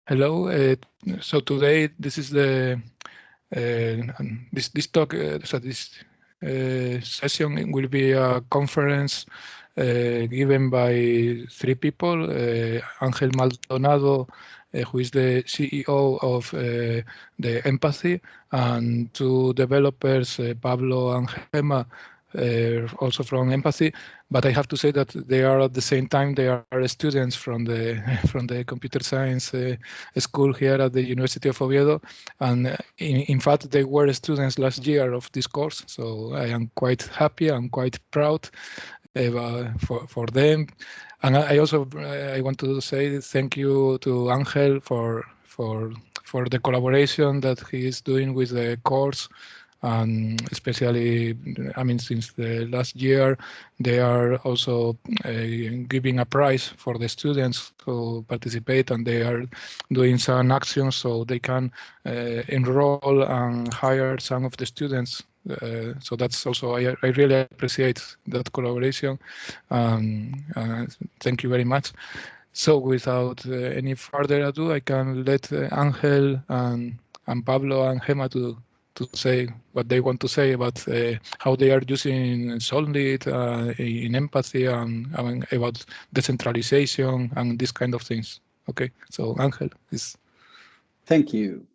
Hello. So today this is the this talk. So this session will be a conference given by three people: Ángel Maldonado, who is the CEO of the Empathy, and two developers, Pablo and Gema, also from Empathy. But I have to say that they are at the same time they are students from the from the computer science school here at the University of Oviedo, and in fact they were students last year of this course. So I am quite happy. I'm quite proud for them, and I also I want to say thank you to Angel for the collaboration that he is doing with the course. And especially, I mean, since the last year, they are also giving a prize for the students who participate, and they are doing some actions so they can enroll and hire some of the students. So that's also, I really appreciate that collaboration. Thank you very much. So without any further ado, I can let Angel and Pablo and Gema to say what they want to say about how they are using Solid in empathy and about decentralization and these kind of things. Okay, so Angel is. Thank you.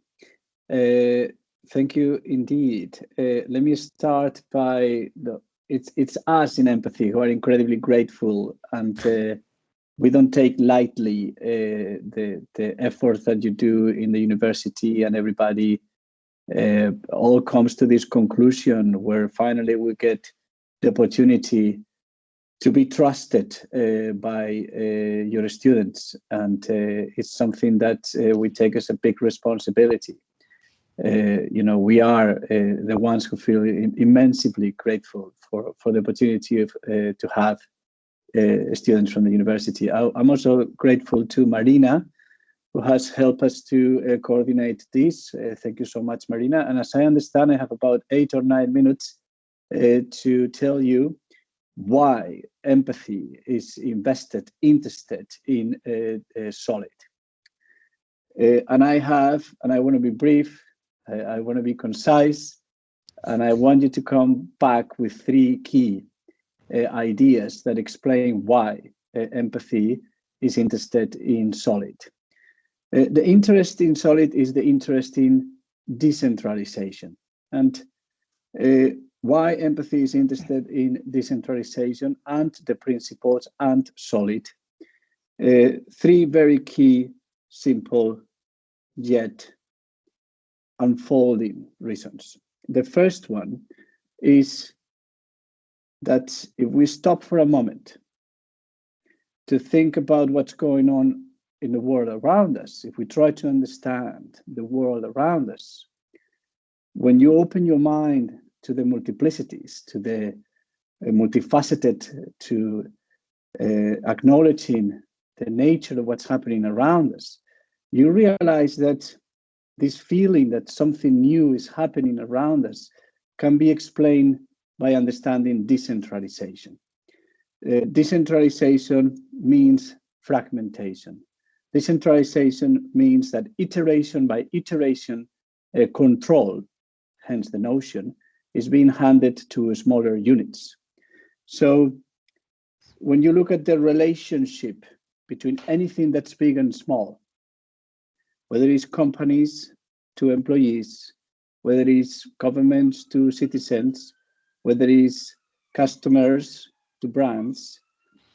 Thank you indeed. Let me start by it's us in Empathy who are incredibly grateful, and we don't take lightly the efforts that you do in the university, and everybody all comes to this conclusion where finally we get the opportunity to be trusted by your students, and it's something that we take as a big responsibility. We are the ones who feel immensely grateful for the opportunity of to have students from the university. I'm also grateful to Marina, who has helped us to coordinate this. Thank you so much, Marina. And as I understand, I have about 8 or 9 minutes to tell you why Empathy is interested in Solid. And I want to be brief, I want to be concise, and I want you to come back with 3 key ideas that explain why Empathy is interested in Solid. The interest in Solid is the interest in decentralization. And why Empathy is interested in decentralization and the principles and Solid. 3 very key, simple, yet unfolding reasons. The first one is that if we stop for a moment to think about what's going on in the world around us, if we try to understand the world around us, when you open your mind to the multiplicities, to the multifaceted, to acknowledging the nature of what's happening around us, you realize that this feeling that something new is happening around us can be explained by understanding decentralization. Decentralization means fragmentation. Decentralization means that iteration by iteration, control, hence the notion, is being handed to smaller units. So when you look at the relationship between anything that's big and small, whether it's companies to employees, whether it's governments to citizens, whether it's customers to brands,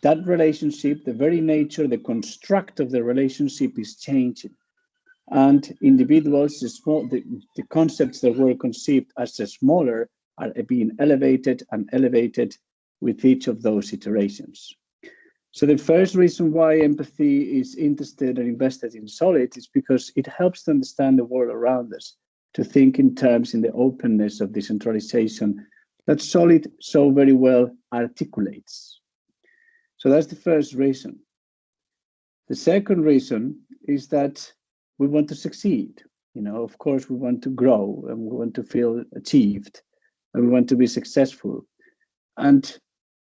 that relationship, the very nature, the construct of the relationship is changing. And individuals, the concepts that were conceived as smaller are being elevated and elevated with each of those iterations. So the first reason why Empathy is interested and invested in Solid is because it helps to understand the world around us, to think in terms in the openness of decentralization that Solid so very well articulates. So that's the first reason. The second reason is that we want to succeed. Of course, we want to grow and we want to feel achieved and we want to be successful. And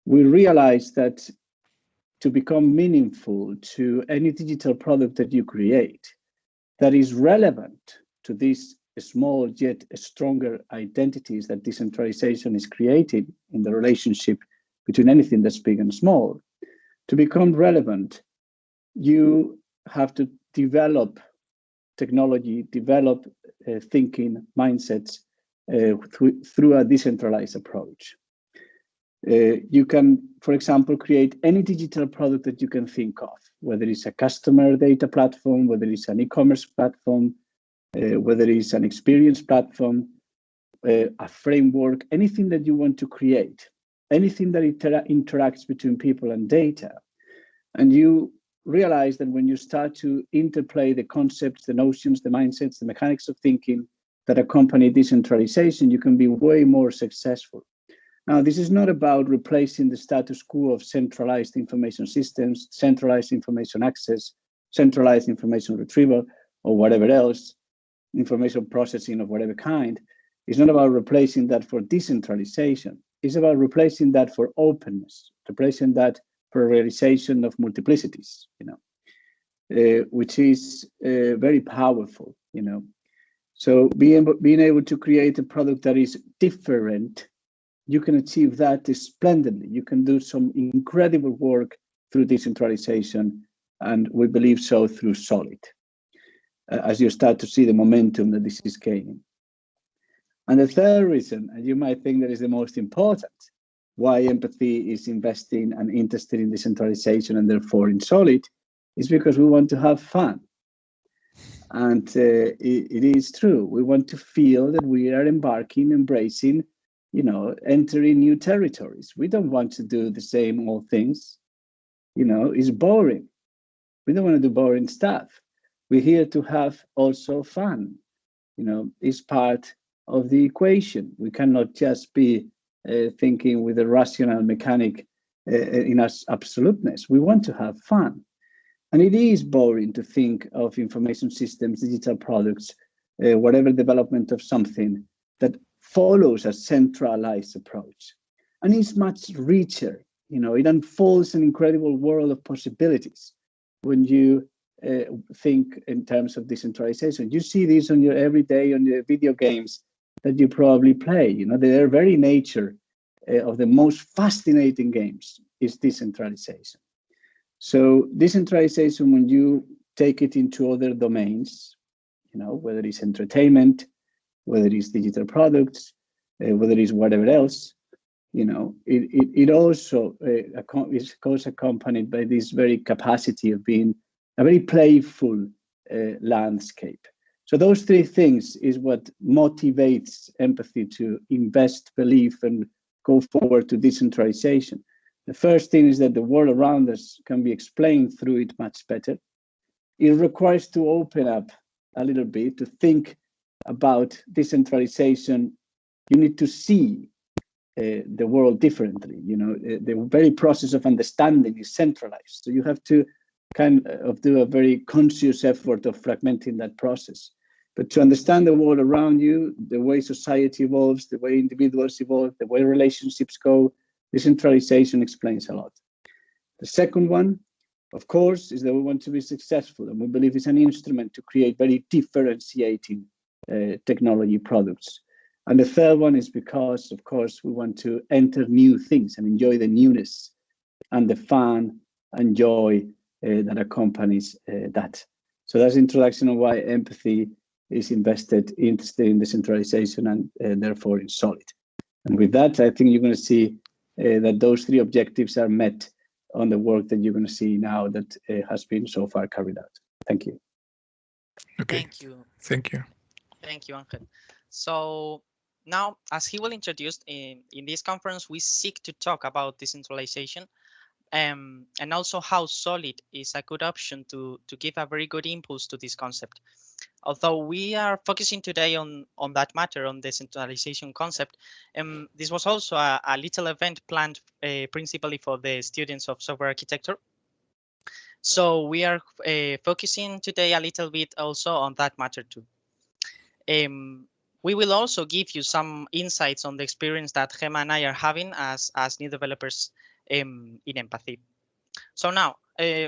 we realize that to become meaningful to any digital product that you create, that is relevant to these small yet stronger identities that decentralization is creating in the relationship between anything that's big and small. To become relevant, you have to develop technology, develop thinking mindsets through a decentralized approach. You can, for example, create any digital product that you can think of, whether it's a customer data platform, whether it's an e-commerce platform, whether it's an experience platform, a framework, anything that you want to create, anything that interacts between people and data. And you realize that when you start to interplay the concepts, the notions, the mindsets, the mechanics of thinking that accompany decentralization, you can be way more successful. Now, this is not about replacing the status quo of centralized information systems, centralized information access, centralized information retrieval, or whatever else, information processing of whatever kind. It's not about replacing that for decentralization. It's about replacing that for openness, replacing that for realization of multiplicities, which is very powerful, So being able to create a product that is different, you can achieve that splendidly. You can do some incredible work through decentralization, and we believe so through Solid, as you start to see the momentum that this is gaining. And the third reason, and you might think that is the most important, why Empathy is investing and interested in decentralization and therefore in Solid, is because we want to have fun. And it is true. We want to feel that we are embracing, entering new territories. We don't want to do the same old things. It's boring. We don't want to do boring stuff. We're here to have also fun. It's part of the equation. We cannot just be thinking with a rational mechanic in absoluteness. We want to have fun. And it is boring to think of information systems, digital products, whatever development of something that follows a centralized approach. And it's much richer. It unfolds an incredible world of possibilities when you think in terms of decentralization. You see this on your everyday, on your video games that you probably play. Their very nature of the most fascinating games is decentralization. So decentralization, when you take it into other domains, whether it's entertainment, whether it's digital products, whether it's whatever else, it also goes accompanied by this very capacity of being a very playful landscape. So those three things is what motivates Empathy to invest, believe, and go forward to decentralization. The first thing is that the world around us can be explained through it much better. It requires to open up a little bit, to think about decentralization. You need to see the world differently. The very process of understanding is centralized. So you have to kind of do a very conscious effort of fragmenting that process. But to understand the world around you, the way society evolves, the way individuals evolve, the way relationships go, decentralization explains a lot. The second one, of course, is that we want to be successful, and we believe it's an instrument to create very differentiating technology products. And the third one is because, of course, we want to enter new things and enjoy the newness and the fun and joy that accompanies that. So that's the introduction of why Empathy is interested in decentralization and therefore in Solid. And with that, I think you're going to see that those three objectives are met on the work that you're going to see now that has been so far carried out. Thank you. Okay. Thank you. Thank you. Thank you, Ángel. So now, as he will introduce, in this conference, we seek to talk about decentralization and also how Solid is a good option to give a very good impulse to this concept. Although we are focusing today on that matter, on the decentralization concept, this was also a little event planned principally for the students of software architecture. So we are focusing today a little bit also on that matter too. We will also give you some insights on the experience that Gema and I are having as new developers in Empathy. So now,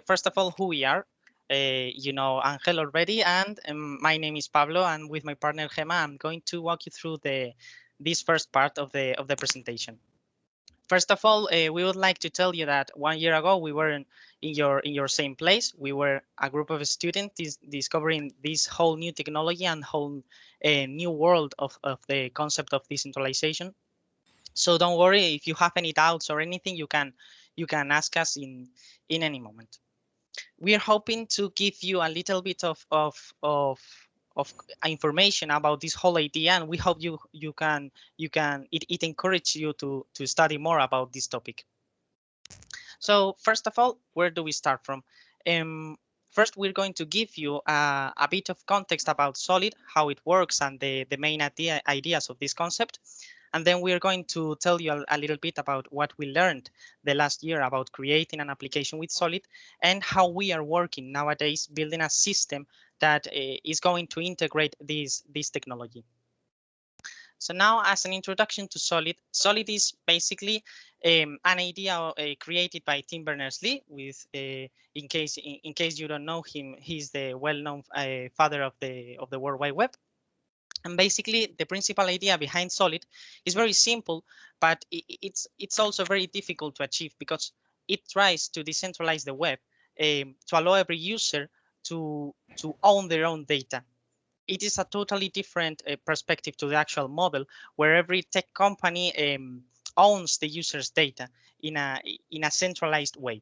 first of all, who we are. you know Ángel already, and my name is Pablo, and with my partner Gema, I'm going to walk you through this first part of the presentation. First of all, we would like to tell you that 1 year ago we were in your same place. We were a group of students discovering this whole new technology and whole new world of the concept of decentralization. So don't worry if you have any doubts or anything, you can ask us in any moment. We are hoping to give you a little bit of information about this whole idea, and we hope it encourages you to study more about this topic. So first of all, where do we start from? First, we're going to give you a bit of context about Solid, how it works, and the main ideas of this concept. And then we're going to tell you a little bit about what we learned the last year about creating an application with Solid and how we are working nowadays building a system that is going to integrate this technology. So now, as an introduction to Solid, Solid is basically an idea created by Tim Berners-Lee. With, in case you don't know him, he's the well-known father of the World Wide Web. And basically, the principal idea behind Solid is very simple, but it's also very difficult to achieve because it tries to decentralize the web to allow every user to own their own data. It is a totally different perspective to the actual model, where every tech company owns the user's data in a centralized way.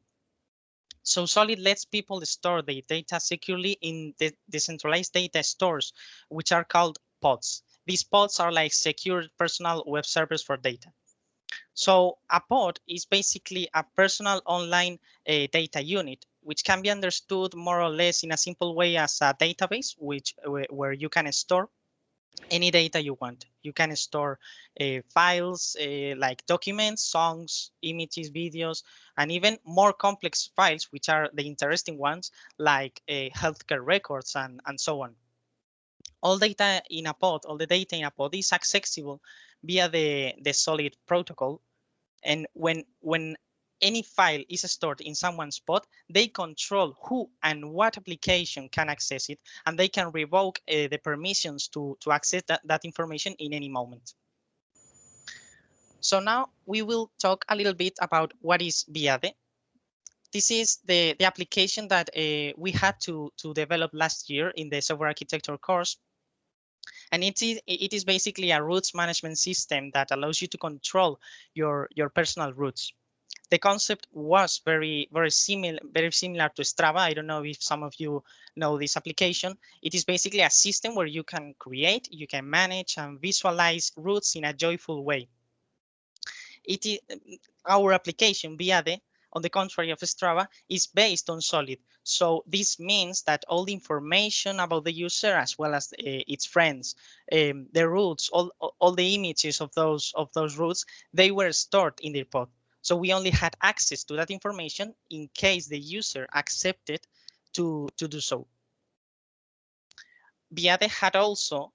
So Solid lets people store their data securely in the decentralized data stores, which are called pods. These pods are like secure personal web servers for data. So a pod is basically a personal online data unit, which can be understood more or less in a simple way as a database, where you can store any data you want. You can store files like documents, songs, images, videos, and even more complex files, which are the interesting ones, like healthcare records and so on. All the data in a pod is accessible via the Solid protocol. And when any file is stored in someone's pod, they control who and what application can access it, and they can revoke the permissions to access that information in any moment. So now we will talk a little bit about what is Viade. This is the application that we had to develop last year in the software architecture course. And it is basically a routes management system that allows you to control your personal routes. The concept was very similar to Strava. I don't know if some of you know this application. It is basically a system where you can create, you can manage and visualize routes in a joyful way. It is our application Viade, on the contrary of Strava, is based on Solid. So this means that all the information about the user, as well as its friends, the routes, all the images of those routes, they were stored in the pod. So we only had access to that information in case the user accepted to do so. Viade had also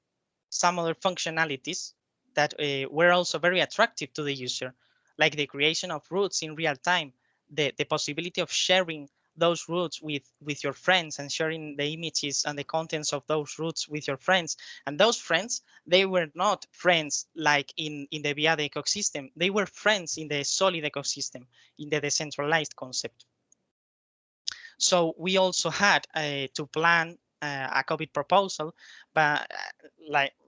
some other functionalities that were also very attractive to the user, like the creation of routes in real time, the possibility of sharing those routes with your friends and sharing the images and the contents of those routes with your friends. And those friends, they were not friends like in the Viade ecosystem. They were friends in the Solid ecosystem, in the decentralized concept. So we also had to plan a COVID proposal, but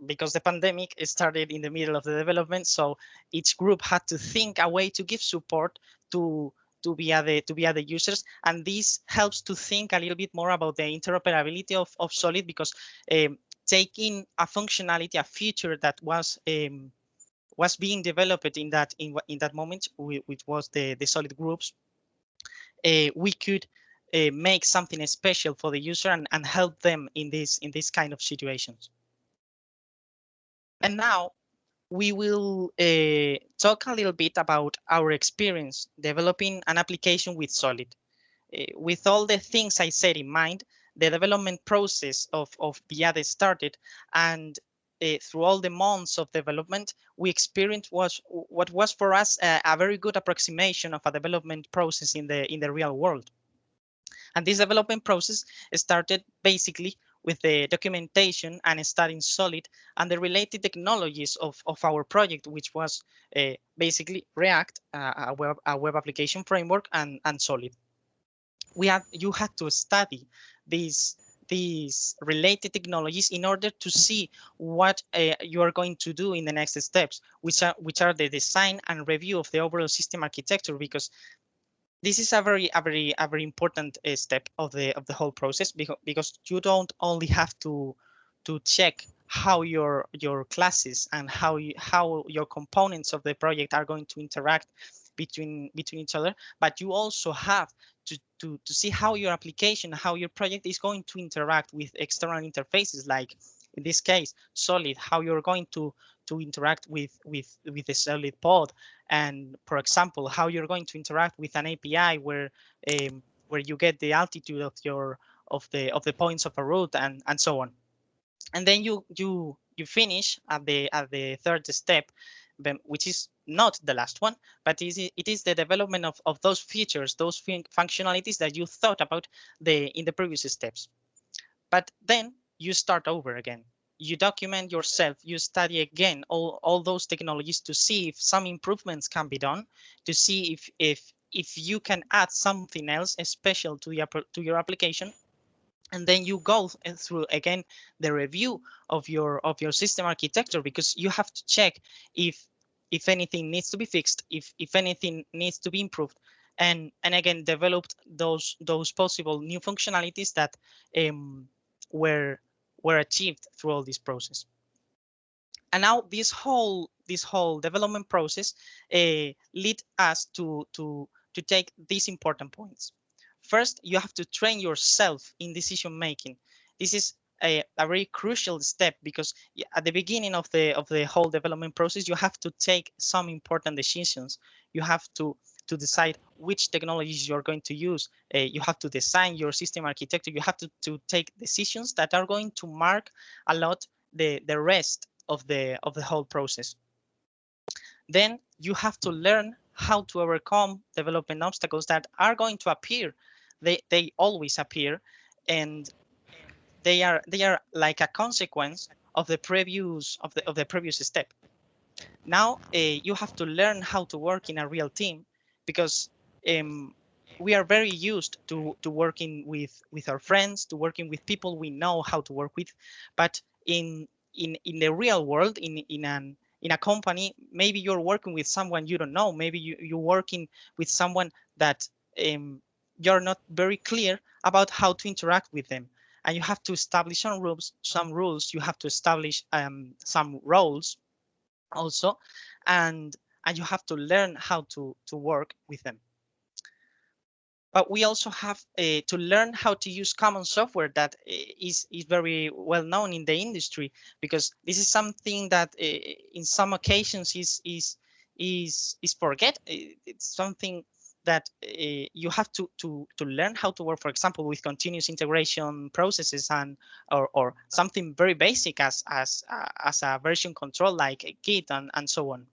because the pandemic started in the middle of the development, so each group had to think a way to give support to Viade users, and this helps to think a little bit more about the interoperability of Solid, because taking a functionality, a feature that was being developed in that moment, which was the Solid groups, we could make something special for the user and help them in this kind of situations. And now we will talk a little bit about our experience developing an application with Solid. With all the things I said in mind, the development process of Viade started, and through all the months of development, we experienced what was for us a very good approximation of a development process in the real world. And this development process started basically with the documentation and studying Solid and the related technologies of our project, which was basically React, a web application framework, and Solid. You had to study these related technologies in order to see what you are going to do in the next steps, which are the design and review of the overall system architecture, because this is a very important step of the whole process, because you don't only have to check how your classes and how your components of the project are going to interact between each other, but you also have to see how your application, how your project is going to interact with external interfaces, like in this case Solid, how you're going to interact with the Solid pod, and for example how you're going to interact with an API where you get the altitude of the points of a route, and so on. And then you finish at the third step, which is not the last one, but it is the development of those features, those functionalities that you thought about in the previous steps. But then you start over again. You document yourself, you study again all those technologies to see if some improvements can be done, to see if you can add something else special to your application. And then you go through again the review of your system architecture, because you have to check if anything needs to be fixed, if anything needs to be improved, and again developed those possible new functionalities that were achieved through all this process. And now this whole development process lead us to take these important points. First, you have to train yourself in decision making. This is a very crucial step, because at the beginning of the whole development process, you have to take some important decisions. You have to decide which technologies you're going to use. You have to design your system architecture. You have to take decisions that are going to mark a lot the rest of the whole process. Then you have to learn how to overcome development obstacles that are going to appear. They always appear, and they are like a consequence of the previous step. Now you have to learn how to work in a real team, because we are very used to working with our friends, to working with people we know how to work with. But in the real world, in a company, maybe you're working with someone you don't know. Maybe you're working with someone that you're not very clear about how to interact with them, and you have to establish some rules. You have to establish some roles also, and you have to learn how to work with them. But we also have to learn how to use common software that is very well known in the industry, because this is something that in some occasions is forget. It's something that you have to learn how to work, for example, with continuous integration processes, and or something very basic as a version control like Git and so on.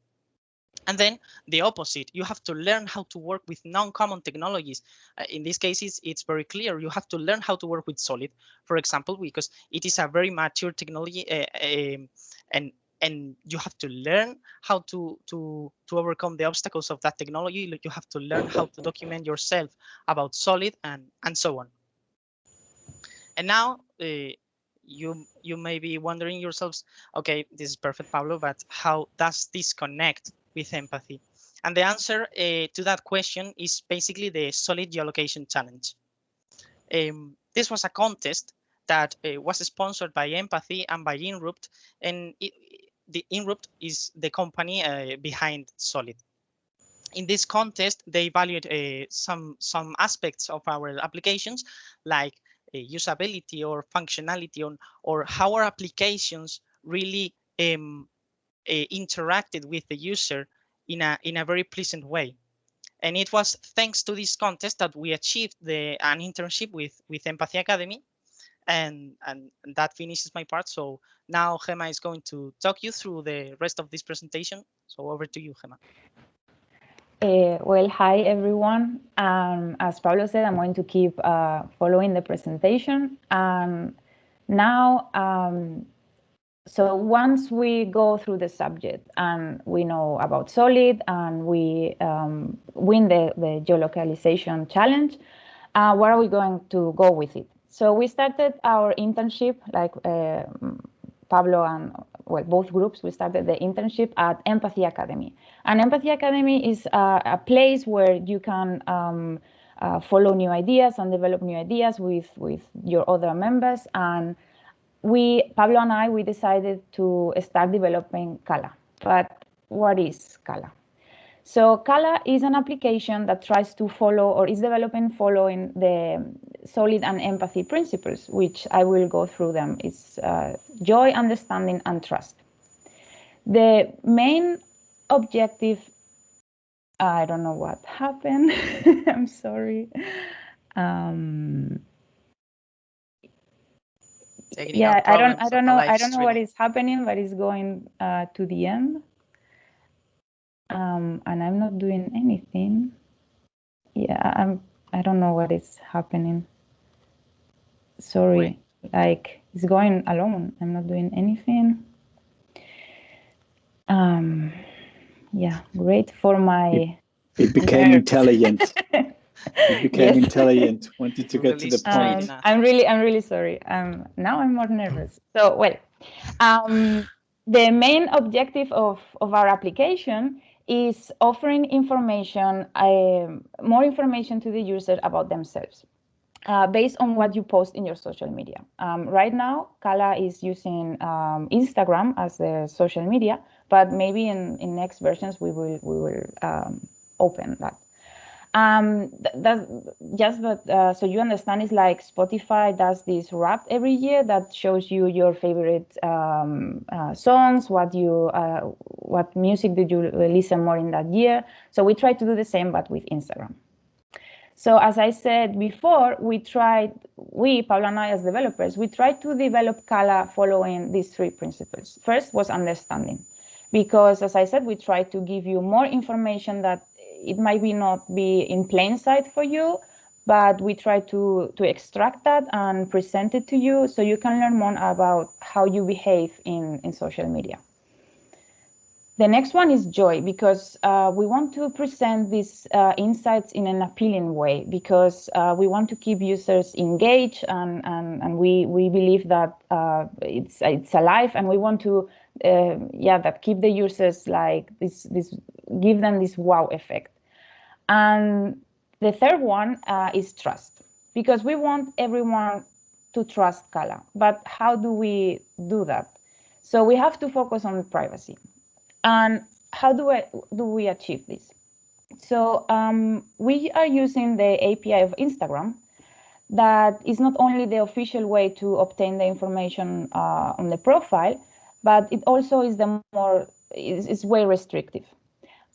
And then the opposite, you have to learn how to work with non-common technologies. In these cases, it's very clear. You have to learn how to work with Solid, for example, because it is a very mature technology, and you have to learn how to overcome the obstacles of that technology. You have to learn how to document yourself about Solid, and so on. And now you may be wondering yourselves, okay, this is perfect, Pablo, but how does this connect with empathy? And the answer to that question is basically the Solid Geolocation Challenge. This was a contest that was sponsored by Empathy and by Inrupt, and the Inrupt is the company behind Solid. In this contest, they evaluate some aspects of our applications, like usability or functionality, or how our applications really interacted with the user in a very pleasant way. And it was thanks to this contest that we achieved an internship with Empathy Academy, and that finishes my part. So now Gema is going to talk you through the rest of this presentation. So over to you, Gema. Well, hi everyone. As Pablo said, I'm going to keep following the presentation. Now, so once we go through the subject and we know about SOLID and we win the geolocalization challenge, where are we going to go with it? So we started our internship, like Pablo and well, both groups, we started the internship at Empathy Academy. And Empathy Academy is a place where you can follow new ideas and develop new ideas with your other members. And Pablo and I, we decided to start developing Kala. But what is Kala? So Kala is an application that tries to follow or is developing following the SOLID and empathy principles, which I will go through them. It's joy, understanding, and trust. The main objective, I don't know what happened. I'm sorry. Yeah, I don't know what is happening, but it's going to the end. And I'm not doing anything. Yeah, I don't know what is happening. Sorry. Wait. Like it's going alone. I'm not doing anything. Yeah, great for my. It became intelligent. It became intelligent. Wanted to get to the point. I'm really sorry. Now I'm more nervous. So well, the main objective of our application is offering information, more information to the user about themselves. Based on what you post in your social media. Right now, Kala is using Instagram as the social media, but maybe in next versions we will open that. So you understand, it's like Spotify does this wrap every year that shows you your favorite songs, what music did you listen more in that year. So we try to do the same, but with Instagram. So as I said before, Pablo and I as developers, we tried to develop Kala following these three principles. First was understanding, because as I said, we try to give you more information that it might not be in plain sight for you, but we try to extract that and present it to you so you can learn more about how you behave in social media. The next one is joy, because we want to present these insights in an appealing way, because we want to keep users engaged, and we believe that it's alive, and we want to that keep the users like this, give them this wow effect. And the third one is trust, because we want everyone to trust Kala. But how do we do that? So we have to focus on privacy. And how do we achieve this? So we are using the API of Instagram. That is not only the official way to obtain the information on the profile, but it also is it's way restrictive.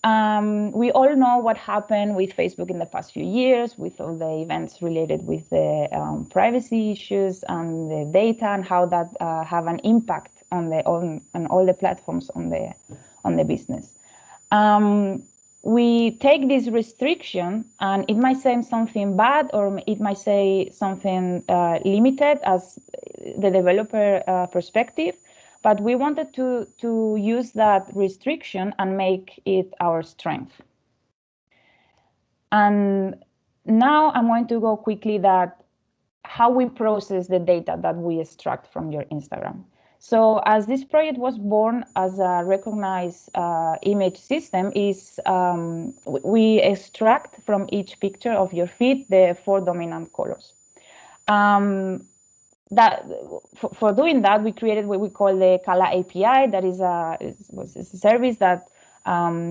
We all know what happened with Facebook in the past few years, with all the events related with the privacy issues and the data, and how that have an impact on all the platforms on the business. We take this restriction, and it might say something bad, or it might say something limited as the developer perspective, but we wanted to use that restriction and make it our strength. And now I'm going to go quickly that how we process the data that we extract from your Instagram. So as this project was born as a recognized image system, we extract from each picture of your feed the 4 dominant colors. For doing that, we created what we call the Kala API. That is a service that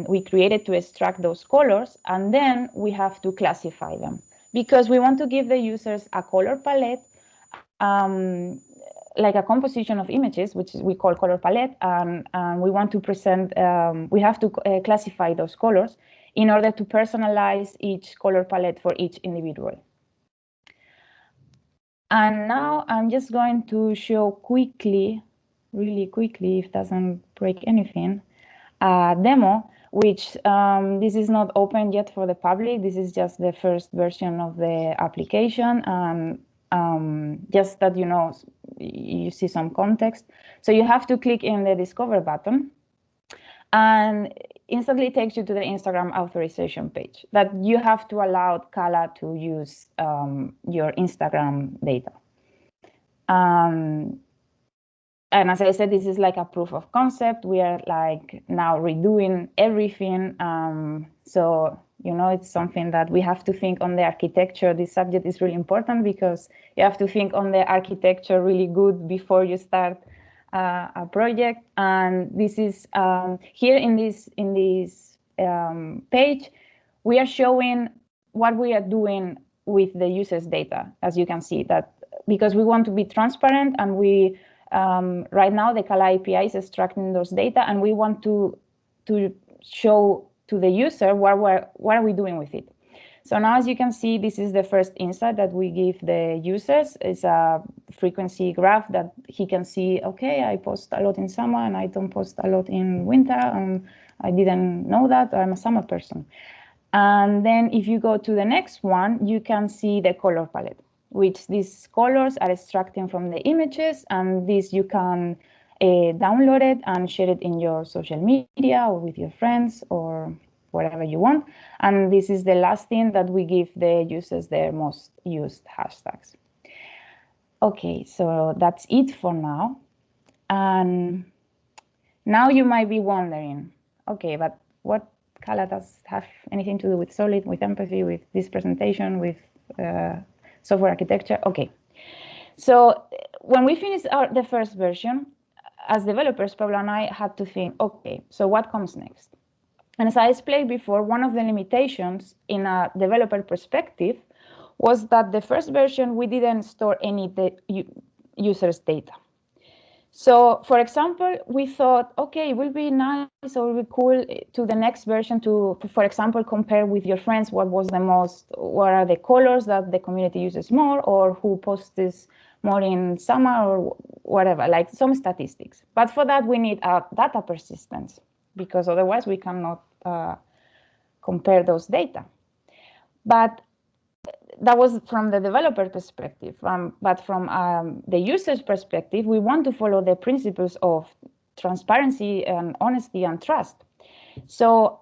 we created to extract those colors, and then we have to classify them, because we want to give the users a color palette, like a composition of images, which we call color palette, and we want to present, we have to classify those colors in order to personalize each color palette for each individual. And now I'm just going to show quickly, really quickly, if it doesn't break anything, a demo which this is not open yet for the public. This is just the first version of the application. Just that you see some context. So you have to click in the Discover button, and instantly takes you to the Instagram authorization page that you have to allow Kala to use your Instagram data. And as I said, this is like a proof of concept. We are like now redoing everything. So, it's something that we have to think on the architecture. This subject is really important because you have to think on the architecture really good before you start a project. And this is here in this page, we are showing what we are doing with the users' data. As you can see, that because we want to be transparent, and we right now the Kala API is extracting those data, and we want to show to the user what are we doing with it. So now, as you can see, this is the first insight that we give the users. It's a frequency graph that he can see, okay, I post a lot in summer and I don't post a lot in winter, and I didn't know that, I'm a summer person. And then if you go to the next one, you can see the color palette, which these colors are extracting from the images, and this you can download it and share it in your social media or with your friends or whatever you want. And this is the last thing that we give the users their most used hashtags. Okay, so that's it for now. And now you might be wondering, okay, but what Kala does have anything to do with Solid, with empathy, with this presentation, with software architecture? Okay, so when we finished the first version, as developers, Pablo and I had to think, okay, so what comes next? And as I explained before, one of the limitations in a developer perspective was that the first version, we didn't store any users' data. So, for example, we thought, okay, it will be nice or it will be cool to the next version to, for example, compare with your friends what are the colors that the community uses more, or who posts this more in summer, or whatever, like some statistics. But for that, we need a data persistence, because otherwise we cannot compare those data. But that was from the developer perspective. But from the user's perspective, we want to follow the principles of transparency and honesty and trust. So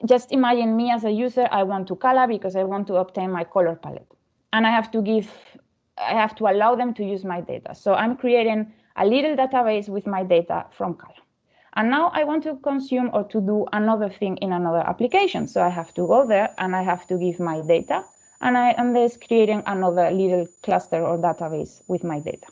just imagine me as a user, I want to Kala because I want to obtain my color palette. And I have to allow them to use my data. So I'm creating a little database with my data from Kala. And now I want to consume or to do another thing in another application. So I have to go there and I have to give my data. And I am just creating another little cluster or database with my data,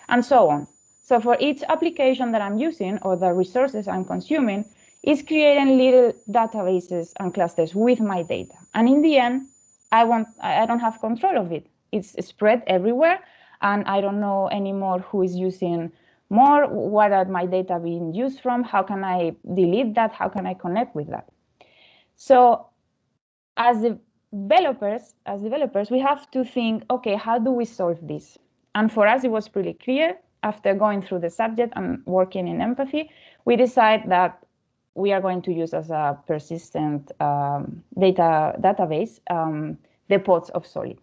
and so on. So for each application that I'm using or the resources I'm consuming, it's creating little databases and clusters with my data. And in the end, I don't have control of it. It's spread everywhere, and I don't know anymore who is using more, what are my data being used from, how can I delete that, how can I connect with that. So as developers, we have to think, okay, how do we solve this? And for us, it was pretty clear after going through the subject and working in empathy, we decided that we are going to use as a persistent database the pods of Solid,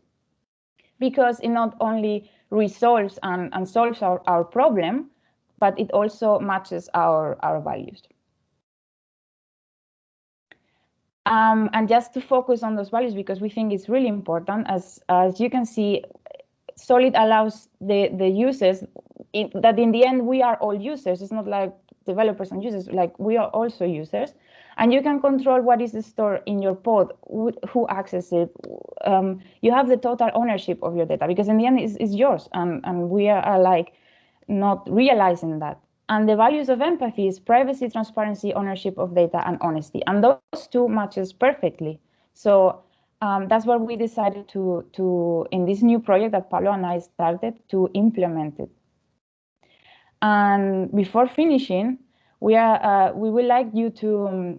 because it not only resolves and solves our problem, but it also matches our values. And just to focus on those values, because we think it's really important, as you can see, Solid allows the users that in the end we are all users. It's not like developers and users, like we are also users, and you can control what is stored in your pod, who accesses it. You have the total ownership of your data, because in the end it's yours, and we are like not realizing that. And the values of empathy is privacy, transparency, ownership of data, and honesty. And those two matches perfectly. So that's what we decided to in this new project that Pablo and I started to implement it. And before finishing, we would like you to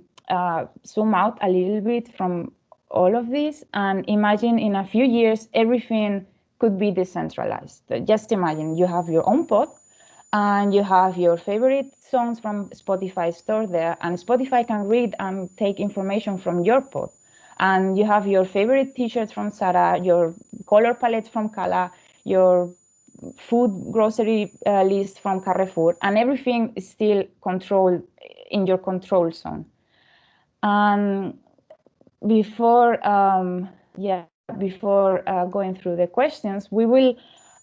zoom out a little bit from all of this and imagine in a few years everything could be decentralized. Just imagine you have your own pod, and you have your favorite songs from Spotify store there, and Spotify can read and take information from your pod. And you have your favorite t-shirts from Zara, your color palettes from Kala, your food grocery list from Carrefour, and everything is still controlled in your control zone. And before going through the questions, we will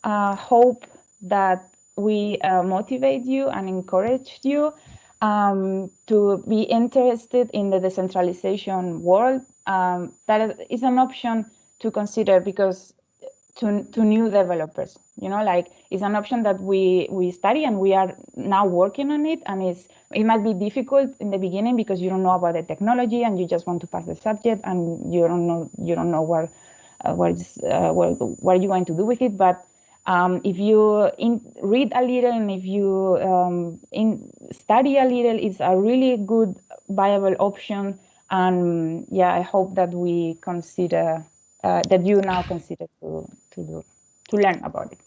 hope that we motivate you and encourage you to be interested in the decentralization world. That is an option to consider, because to new developers, like it's an option that we study, and we are now working on it, and it might be difficult in the beginning because you don't know about the technology and you just want to pass the subject and you don't know what you're going to do with it. But if you read a little, and if you study a little, it's a really good viable option. And yeah, I hope that we consider that you now consider to learn about it.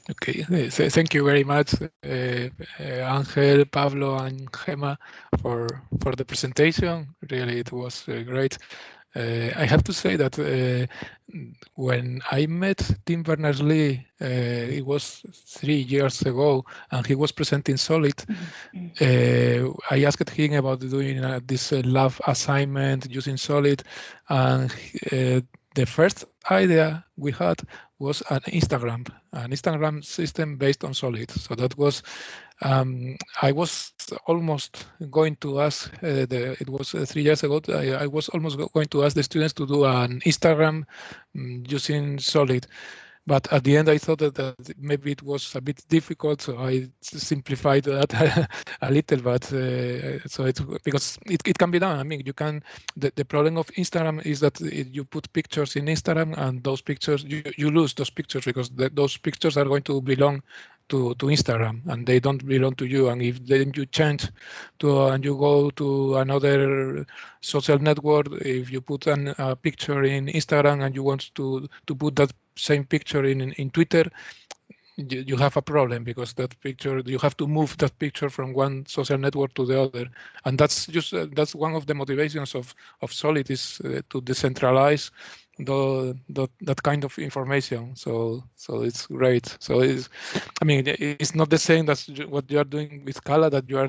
Okay, so thank you very much, Ángel, Pablo, and Gema for the presentation. Really, it was great. I have to say that when I met Tim Berners-Lee, it was 3 years ago, and he was presenting Solid. I asked him about doing this lab assignment using Solid, and the first idea we had was an Instagram system based on Solid. So that was, I was almost going to ask, it was 3 years ago, I was almost going to ask the students to do an Instagram using Solid. But at the end, I thought that maybe it was a bit difficult, so I simplified that a little. But so it's because it can be done. I mean, you can. The problem of Instagram is that you put pictures in Instagram, and those pictures you lose those pictures, because those pictures are going to belong to Instagram, and they don't belong to you. And if then you change to and you go to another social network, if you put a picture in Instagram and you want to put that same picture in Twitter, you have a problem, because that picture, you have to move that picture from one social network to the other. And that's just that's one of the motivations of Solid, is to decentralize that kind of information. So it's great. So I mean, it's not the same as what you are doing with Kala, that you are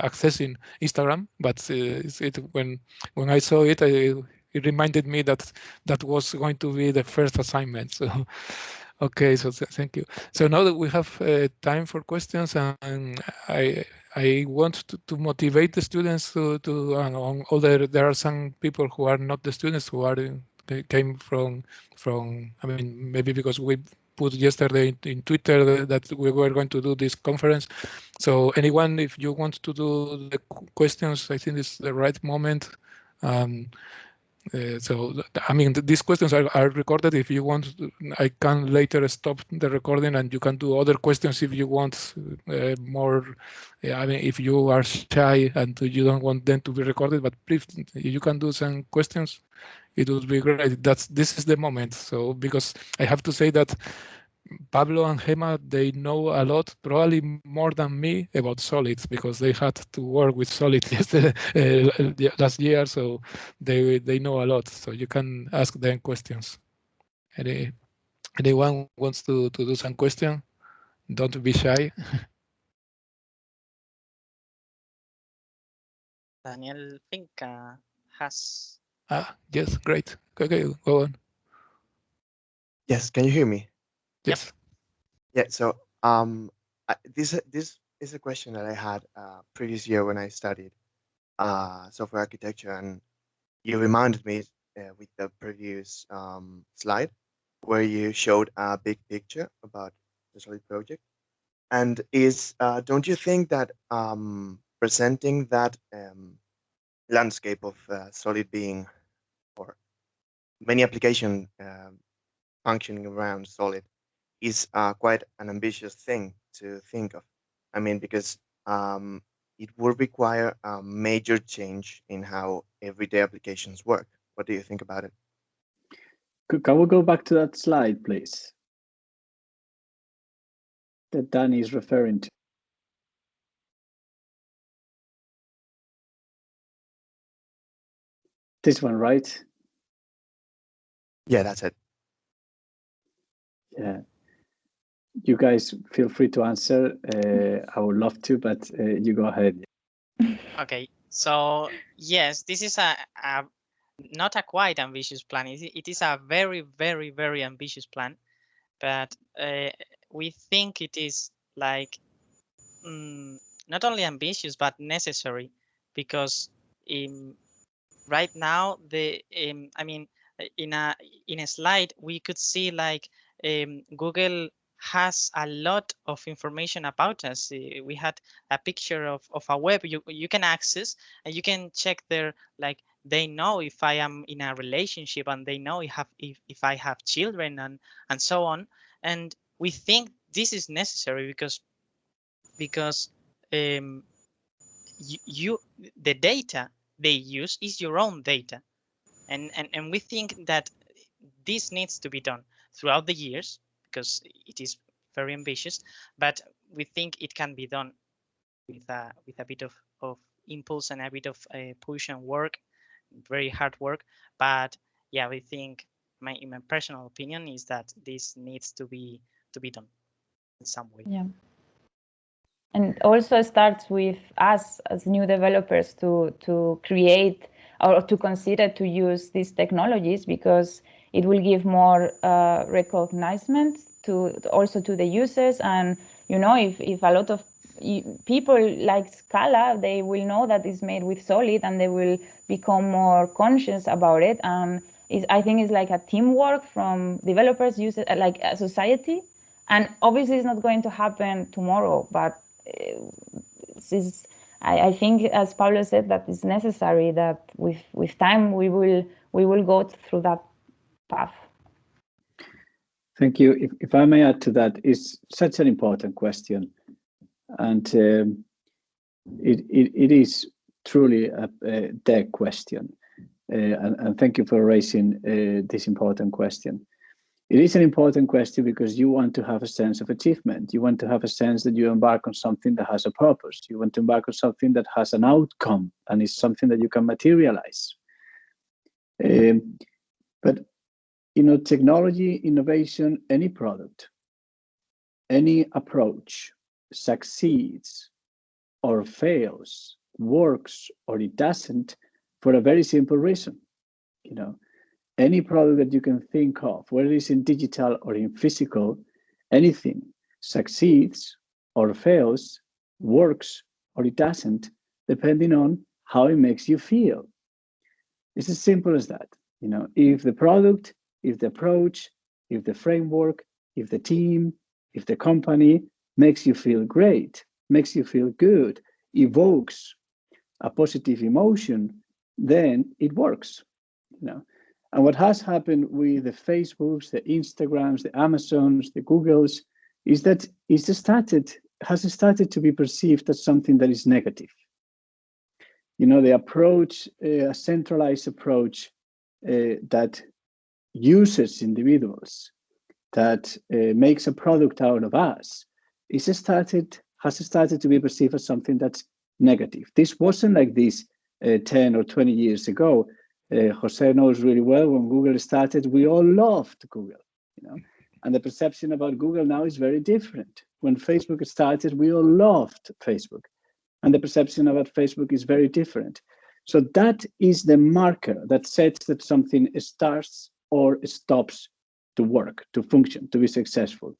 accessing Instagram, but when I saw it, it reminded me that was going to be the first assignment. So, okay, so thank you. So now that we have time for questions, and I want to motivate the students there are some people who are not the students, who they came from, I mean, maybe because we put yesterday in Twitter that we were going to do this conference. So anyone, if you want to do the questions, I think it's the right moment. So, I mean, these questions are recorded. If you want, I can later stop the recording, and you can do other questions if you want more. I mean, if you are shy and you don't want them to be recorded, but please, you can do some questions. It would be great. This is the moment. So, because I have to say that Pablo and Gema, they know a lot, probably more than me, about solids, because they had to work with solids last year, so they know a lot. So you can ask them questions. Anyone wants to do some question? Don't be shy. Daniel Fink has. Yes, great. Okay, go on. Yes, can you hear me? Yes. Yeah. So this is a question that I had previous year when I studied software architecture, and you reminded me with the previous slide where you showed a big picture about the Solid project. And don't you think that presenting that landscape of Solid being, or many application functioning around Solid, is quite an ambitious thing to think of? I mean, because it will require a major change in how everyday applications work. What do you think about it? Can we go back to that slide, please? that Danny is referring to? This one, right? Yeah, that's it. Yeah. You guys feel free to answer. I would love to, but you go ahead. Okay, so yes, this is a not a quite ambitious plan. It is a very, very, very ambitious plan, but we think it is like not only ambitious but necessary, because right now I mean, in a slide we could see like Google has a lot of information about us. We had a picture of a web you can access, and you can check there, like they know if I am in a relationship, and they know if I have children, and so on. And we think this is necessary because the data they use is your own data, and we think that this needs to be done throughout the years because it is very ambitious, but we think it can be done with a bit of impulse and a bit of push and work, very hard work. But yeah, we think in my personal opinion is that this needs to be done in some way. Yeah. And also starts with us as new developers to create or to consider to use these technologies, because it will give more recognition also to the users. And you know, if a lot of people like Scala, they will know that it's made with Solid, and they will become more conscious about it. And I think it's like a teamwork from developers, users, like a society. And obviously it's not going to happen tomorrow, but I think, as Pablo said, that it's necessary that with time we will go through that path. Thank you. If I may add to that, it's such an important question, and it is truly a dead question. And thank you for raising this important question. It is an important question because you want to have a sense of achievement. You want to have a sense that you embark on something that has a purpose. You want to embark on something that has an outcome and is something that you can materialize. But you know, technology, innovation, any product, any approach succeeds or fails, works or it doesn't, for a very simple reason. You know, any product that you can think of, whether it's in digital or in physical, anything succeeds or fails, works or it doesn't, depending on how it makes you feel. It's as simple as that. You know, if the product, if the approach, if the framework, if the team, if the company makes you feel great, makes you feel good, evokes a positive emotion, then it works. You know. And what has happened with the Facebooks, the Instagrams, the Amazons, the Googles, is that has started to be perceived as something that is negative. You know, the approach, a centralized approach that uses individuals, that makes a product out of us, has started to be perceived as something that's negative. This wasn't like this 10 or 20 years ago. Jose knows really well, when Google started, we all loved Google, you know, and the perception about Google now is very different. When Facebook started, we all loved Facebook, and the perception about Facebook is very different. So that is the marker that says that something starts or stops to work, to function, to be successful.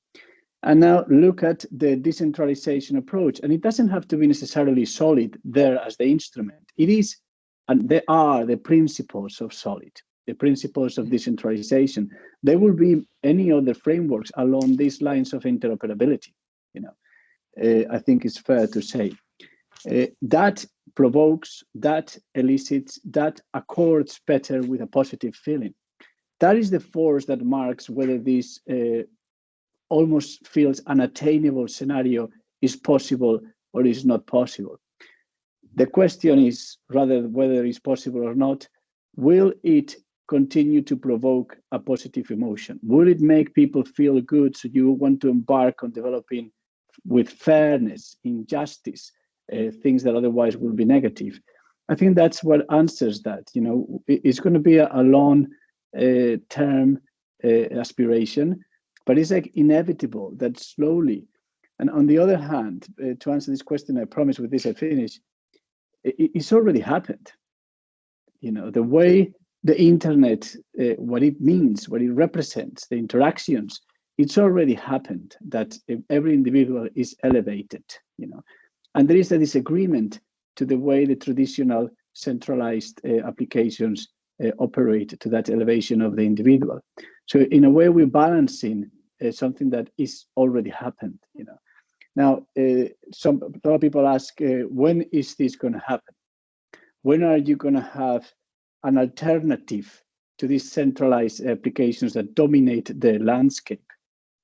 And now look at the decentralization approach, and it doesn't have to be necessarily Solid there as the instrument. It is. And there are the principles of Solid, the principles of decentralization. There will be any other frameworks along these lines of interoperability. You know, I think it's fair to say that provokes, that elicits, that accords better with a positive feeling. That is the force that marks whether this almost feels unattainable scenario is possible or is not possible. The question is rather whether it's possible or not, will it continue to provoke a positive emotion? Will it make people feel good so you want to embark on developing with fairness, injustice, things that otherwise will be negative. I think that's what answers that. You know, it's going to be a long-term aspiration, but it's like inevitable that slowly. And on the other hand, to answer this question, I promise with this I finish. It's already happened. You know, the way the internet, what it means, what it represents, the interactions, it's already happened that every individual is elevated, you know. And there is a disagreement to the way the traditional centralized applications operate, to that elevation of the individual. So in a way, we're balancing something that is already happened, you know. Now, a lot of people ask, when is this going to happen? When are you going to have an alternative to these centralized applications that dominate the landscape?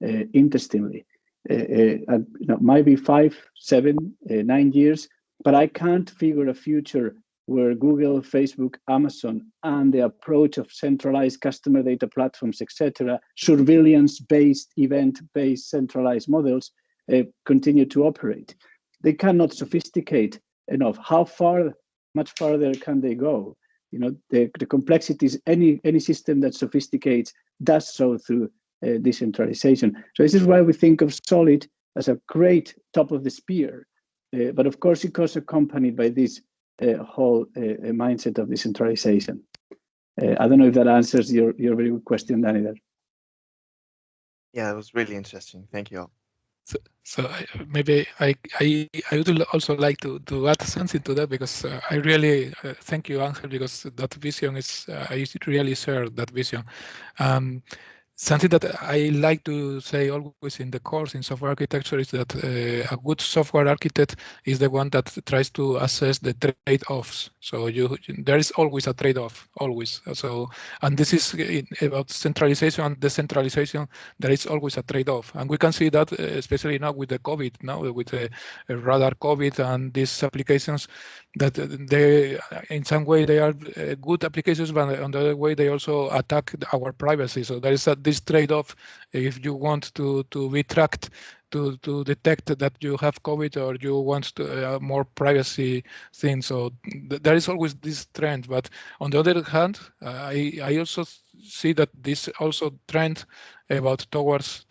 Interestingly, you know, might be 5, 7, 9 years, but I can't figure a future where Google, Facebook, Amazon, and the approach of centralized customer data platforms, etc., surveillance-based, event-based, centralized models continue to operate. They cannot sophisticate enough. How far, much farther can they go? You know, the complexities, any system that sophisticates does so through decentralization. So this is why we think of Solid as a great top of the spear. But of course, it goes accompanied by this whole mindset of decentralization. I don't know if that answers your very good question, Daniel. Yeah, it was really interesting. Thank you all. So maybe I would also like to add something to that, because I really thank you, Ángel, because that vision is, I really share that vision. Something that I like to say always in the course in software architecture is that a good software architect is the one that tries to assess the trade-offs. So there is always a trade-off, always. So, and this is about centralization and decentralization. There is always a trade-off, and we can see that especially now with the COVID, now with the radar COVID and these applications, that they, in some way, they are good applications, but on the other way, they also attack our privacy. So there is this trade-off if you want to be tracked, to detect that you have COVID, or you want to, more privacy things. So there is always this trend. But on the other hand, I also see that this also trend about towards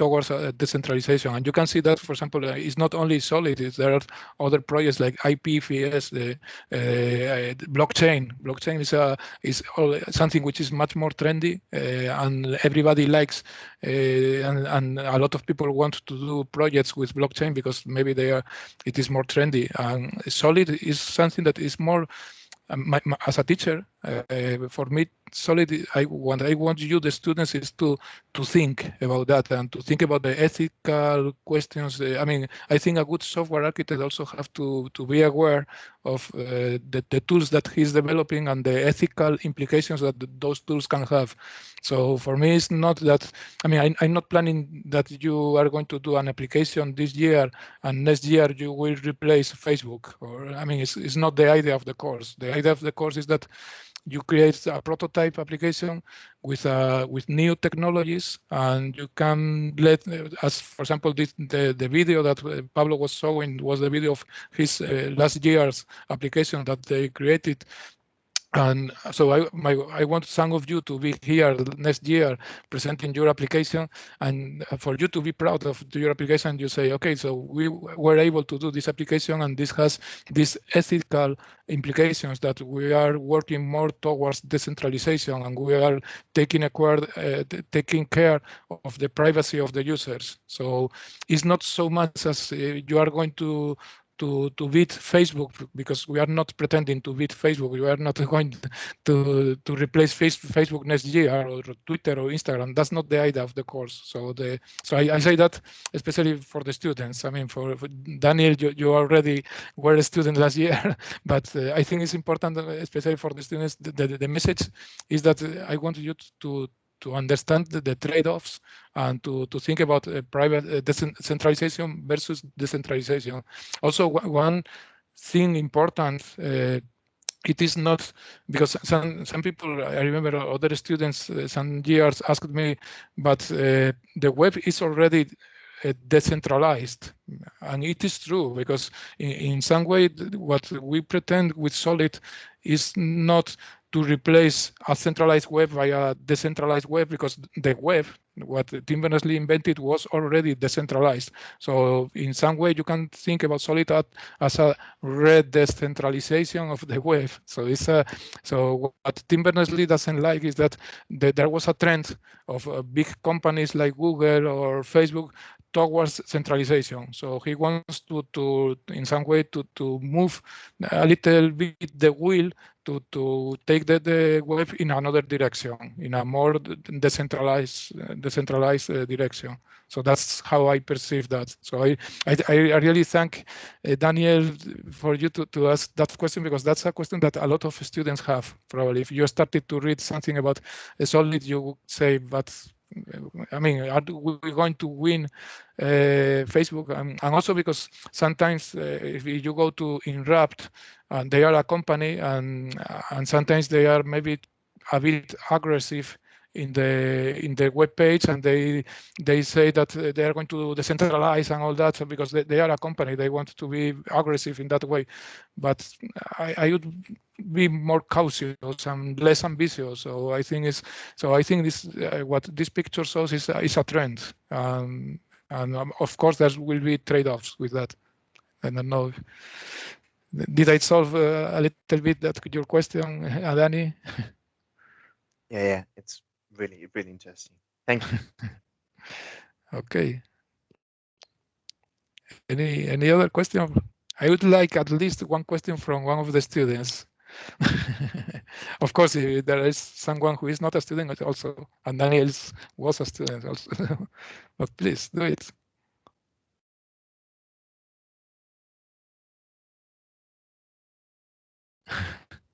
decentralization, and you can see that, for example, it's not only Solid. There are other projects like IPFS, the blockchain. Blockchain is something which is much more trendy, and everybody likes, and a lot of people want to do projects with blockchain because maybe it is more trendy. And Solid is something that is more. As a teacher, for me, Solid, what I want you, the students, is to think about that and to think about the ethical questions. I mean, I think a good software architect also have to be aware of the tools that he's developing and the ethical implications that those tools can have. So for me, it's not that, I mean, I'm not planning that you are going to do an application this year and next year you will replace Facebook. Or, I mean, it's not the idea of the course. The idea of the course is that you create a prototype application with new technologies, and you can let, as for example, the video that Pablo was showing was the video of his last year's application that they created. And so I want some of you to be here next year presenting your application, and for you to be proud of your application. You say, okay, so we were able to do this application, and this has these ethical implications, that we are working more towards decentralization, and we are taking care of the privacy of the users. So it's not so much as you are going to beat Facebook, because we are not pretending to beat Facebook. We are not going to replace Facebook next year, or Twitter or Instagram. That's not the idea of the course. So I say that especially for the students. I mean, for Daniel, you already were a student last year, but I think it's important, especially for the students. The message is that I want you to understand the trade-offs and to think about private centralization versus decentralization. Also, one thing important, it is not, because some people, I remember other students some years asked me, but the web is already decentralized. And it is true, because in some way, what we pretend with Solid is not to replace a centralized web by a decentralized web, because the web, what Tim Berners-Lee invented, was already decentralized. So in some way, you can think about Solid as a re-decentralization of the web. So it's so what Tim Berners-Lee doesn't like is that there was a trend of big companies like Google or Facebook towards centralization. So he wants to in some way to move a little bit the wheel to take the web in another direction, in a more decentralized direction. So that's how I perceive that. So I really thank Daniel for you to ask that question, because that's a question that a lot of students have. Probably, if you started to read something about Solid, you would say, but I mean, are we going to win Facebook? And also because sometimes if you go to Inrupt, and they are a company, and sometimes they are maybe a bit aggressive in the web page, and they say that they are going to decentralize and all that, because they are a company, they want to be aggressive in that way. But I would be more cautious and less ambitious. So I think this what this picture shows is a trend, and of course there will be trade-offs with that. I don't know. Did I solve a little bit your question, Dani? Yeah, it's really interesting. Thank you. Okay. Any other question? I would like at least one question from one of the students. Of course, if there is someone who is not a student also, and Daniel was a student also. But please do it.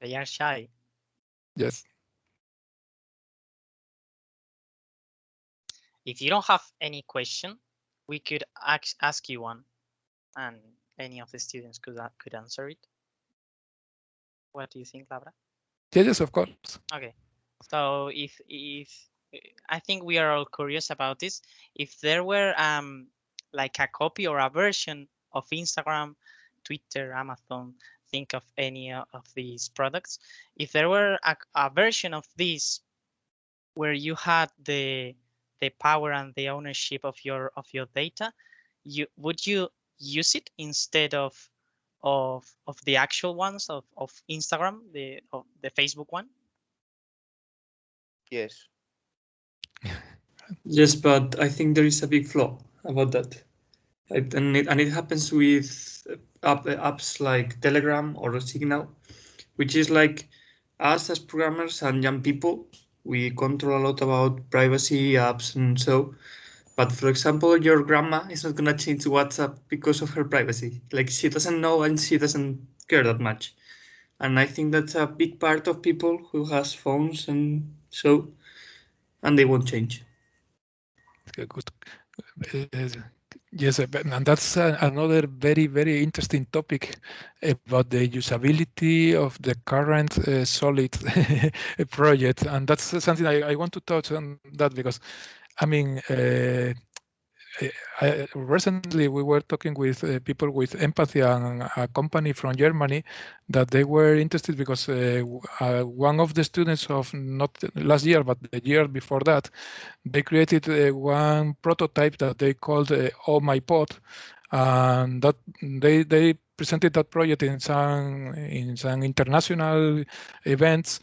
They are shy. Yes. If you don't have any question, we could ask you one, and any of the students could answer it. What do you think, Laura? Yes, of course. Okay. So if I think we are all curious about this. If there were like a copy or a version of Instagram, Twitter, Amazon, think of any of these products. If there were a version of this where you had the power and the ownership of your data, would you use it instead of the actual ones of Instagram, the Facebook one? Yes. Yes, but I think there is a big flaw about that. And it happens with apps like Telegram or Signal, which is like us as programmers and young people, we control a lot about privacy, apps, and so. But for example, your grandma is not gonna change WhatsApp because of her privacy. Like, she doesn't know and she doesn't care that much. And I think that's a big part of people who has phones and so, and they won't change. Good. Yes, and that's another very interesting topic about the usability of the current Solid project, and that's something I want to touch on that, because I mean, recently we were talking with people with empathy and a company from Germany that they were interested because one of the students of not last year but the year before that, they created one prototype that they called Oh My Pod, and that they presented that project in some international events.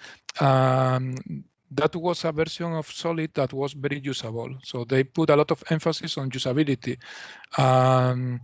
That was a version of Solid that was very usable. So they put a lot of emphasis on usability. And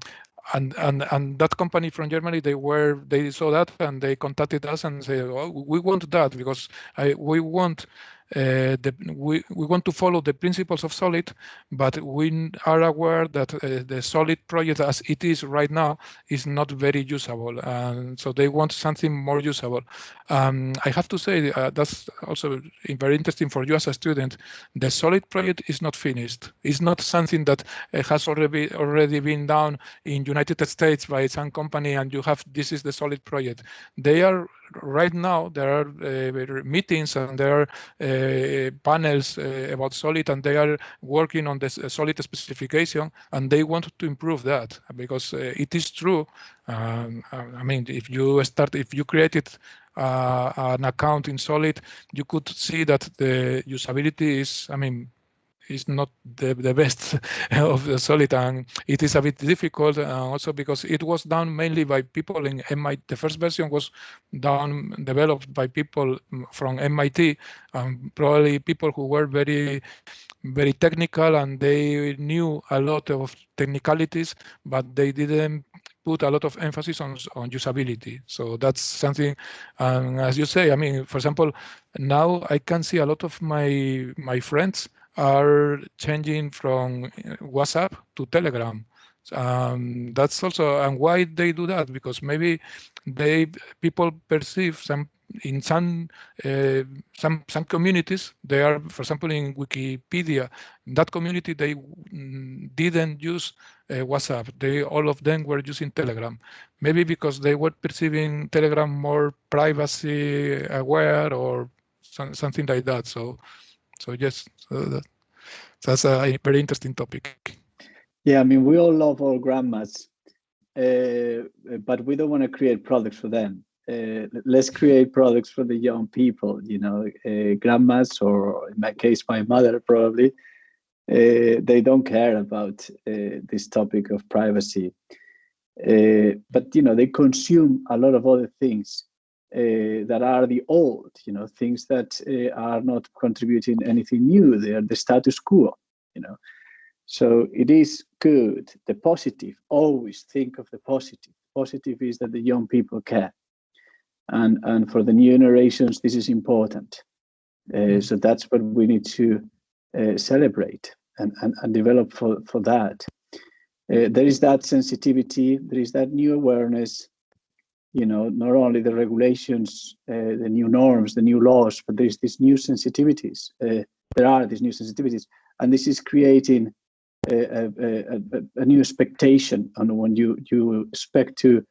that company from Germany, they saw that and they contacted us and said, oh, we want that because we want we want to follow the principles of Solid, but we are aware that the Solid project as it is right now is not very usable, and so they want something more usable. I have to say that's also very interesting for you as a student. The Solid project is not finished. It's not something that has already been done in United States by some company, and you have this is the Solid project. They are right now. There are meetings and there are panels about solid, and they are working on this solid specification, and they want to improve that because it is true. I mean, if you created an account in Solid, you could see that the usability is, I mean, is not the best of the Solid, and it is a bit difficult also because it was done mainly by people in MIT. The first version was developed by people from MIT, probably people who were very technical, and they knew a lot of technicalities, but they didn't put a lot of emphasis on usability. So that's something, as you say, I mean, for example, now I can see a lot of my friends are changing from WhatsApp to Telegram. That's also, and why they do that? Because maybe people perceive in some communities, they are, for example, in Wikipedia, in that community, they didn't use WhatsApp. All of them were using Telegram. Maybe because they were perceiving Telegram more privacy aware or something like that. So yes, that's a very interesting topic. Yeah, I mean, we all love our grandmas, but we don't want to create products for them. Let's create products for the young people, you know, grandmas, or in my case, my mother probably. They don't care about this topic of privacy. But, you know, they consume a lot of other things that are the old, you know, things that are not contributing anything new. They are the status quo, you know. So it is good. The positive, always think of the positive. Positive is that the young people care. And for the new generations, this is important. So that's what we need to celebrate and develop for that. There is that sensitivity, there is that new awareness, you know, not only the regulations, the new norms, the new laws, but there's these new sensitivities. There are these new sensitivities, and this is creating a new expectation on when you expect to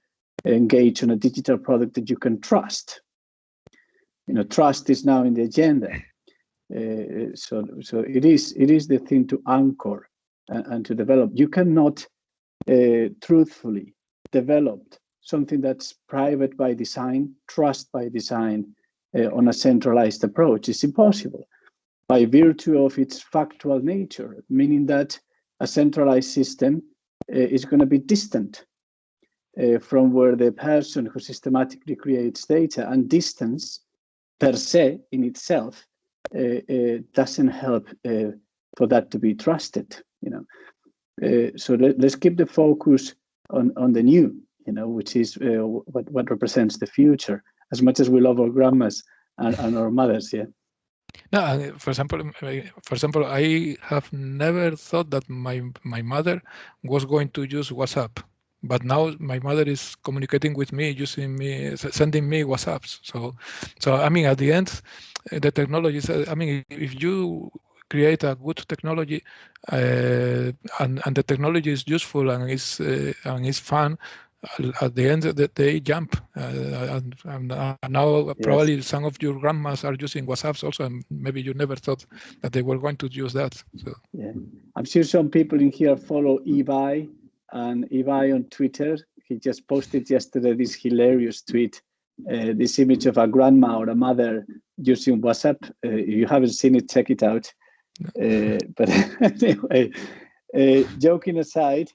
engage on a digital product that you can trust. You know, trust is now in the agenda. So it is the thing to anchor and to develop. You cannot truthfully develop something that's private by design, trust by design, on a centralized approach. It's impossible by virtue of its factual nature, meaning that a centralized system is going to be distant from where the person who systematically creates data, and distance per se in itself doesn't help for that to be trusted, you know. So let's keep the focus on the new, you know, which is what represents the future, as much as we love our grandmas and our mothers. Yeah. No, for example, I have never thought that my mother was going to use WhatsApp, but now my mother is communicating with me, sending me WhatsApps. So I mean, at the end, the technology. I mean, if you create a good technology, and the technology is useful and is fun, at the end they jump, and now probably yes, some of your grandmas are using WhatsApps also, and maybe you never thought that they were going to use that. So yeah, I'm sure some people in here follow Ibai, and Ibai on Twitter, he just posted yesterday this hilarious tweet, this image of a grandma or a mother using WhatsApp. If you haven't seen it, check it out. But anyway, joking aside,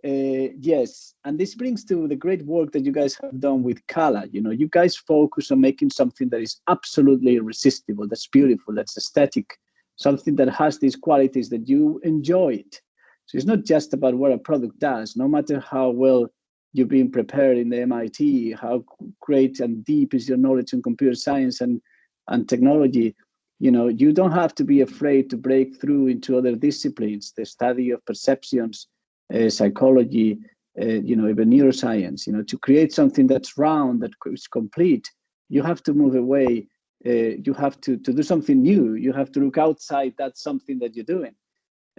yes, and this brings to the great work that you guys have done with Kala. You know, you guys focus on making something that is absolutely irresistible, that's beautiful, that's aesthetic, something that has these qualities that you enjoy it. So it's not just about what a product does, no matter how well you've been prepared in the MIT, how great and deep is your knowledge in computer science and technology. You know, you don't have to be afraid to break through into other disciplines, the study of perceptions, psychology, you know, even neuroscience. You know, to create something that's round, that is complete, you have to move away. You have to do something new. You have to look outside that something that you're doing.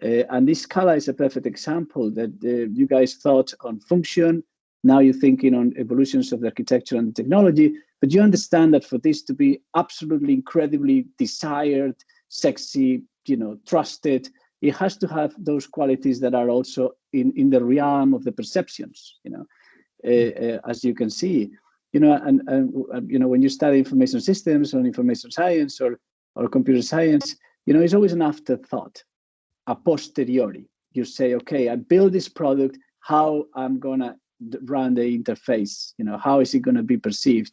And this Scala is a perfect example that you guys thought on function. Now you're thinking on evolutions of the architecture and the technology, But you understand that for this to be absolutely incredibly desired, sexy, trusted, it has to have those qualities that are also in the realm of the perceptions, as you can see, and when you study information systems or information science or computer science, it's always an afterthought, a posteriori. You say, okay, I build this product, how I'm gonna run the interface, how is it gonna be perceived?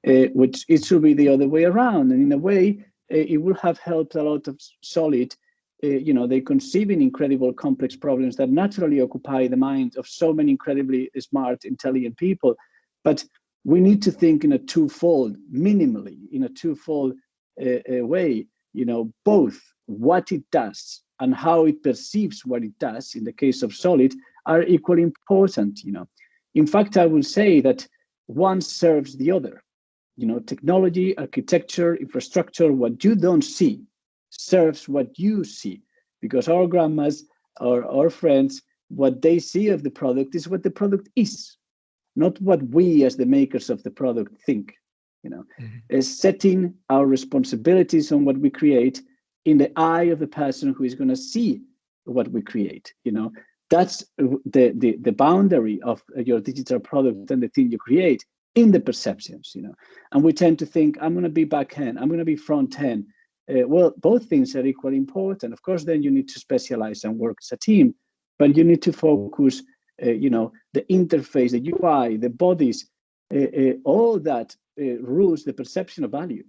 Which it should be the other way around. And in a way, it would have helped a lot of Solid. They conceiving incredible complex problems that naturally occupy the mind of so many incredibly smart, intelligent people. But we need to think in a twofold, minimally, in a twofold way, both what it does and how it perceives what it does, in the case of Solid, are equally important. In fact, I will say that one serves the other. Technology, architecture, infrastructure, what you don't see serves what you see, because our grandmas or our friends, what they see of the product is what the product is, not what we as the makers of the product think. Is setting our responsibilities on what we create in the eye of the person who is going to see what we create. That's the boundary of your digital product and the thing you create in the perceptions. And we tend to think, I'm going to be back end, I'm going to be front end. Well, both things are equally important. Of course, then you need to specialize and work as a team, but you need to focus, the interface, the UI, the bodies, all that rules the perception of value,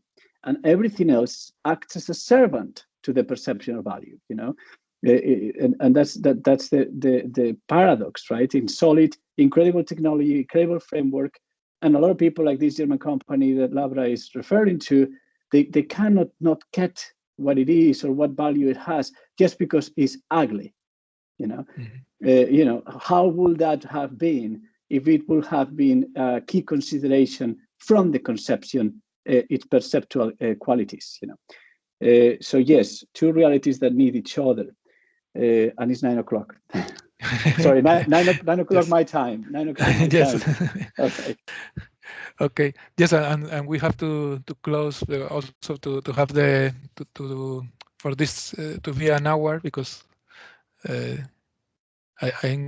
and everything else acts as a servant to the perception of value. And that's the paradox, right? In Solid, incredible technology, incredible framework, and a lot of people like this German company that Laura is referring to, they cannot not get what it is or what value it has just because it's ugly. How would that have been if it would have been a key consideration from the conception, its perceptual qualities? So yes, two realities that need each other, and it's 9 o'clock. Sorry, 9 o'clock Yes. my time. 9 o'clock my Yes. time. Okay. Okay. Yes, and we have to close also to have for this to be an hour, because I'm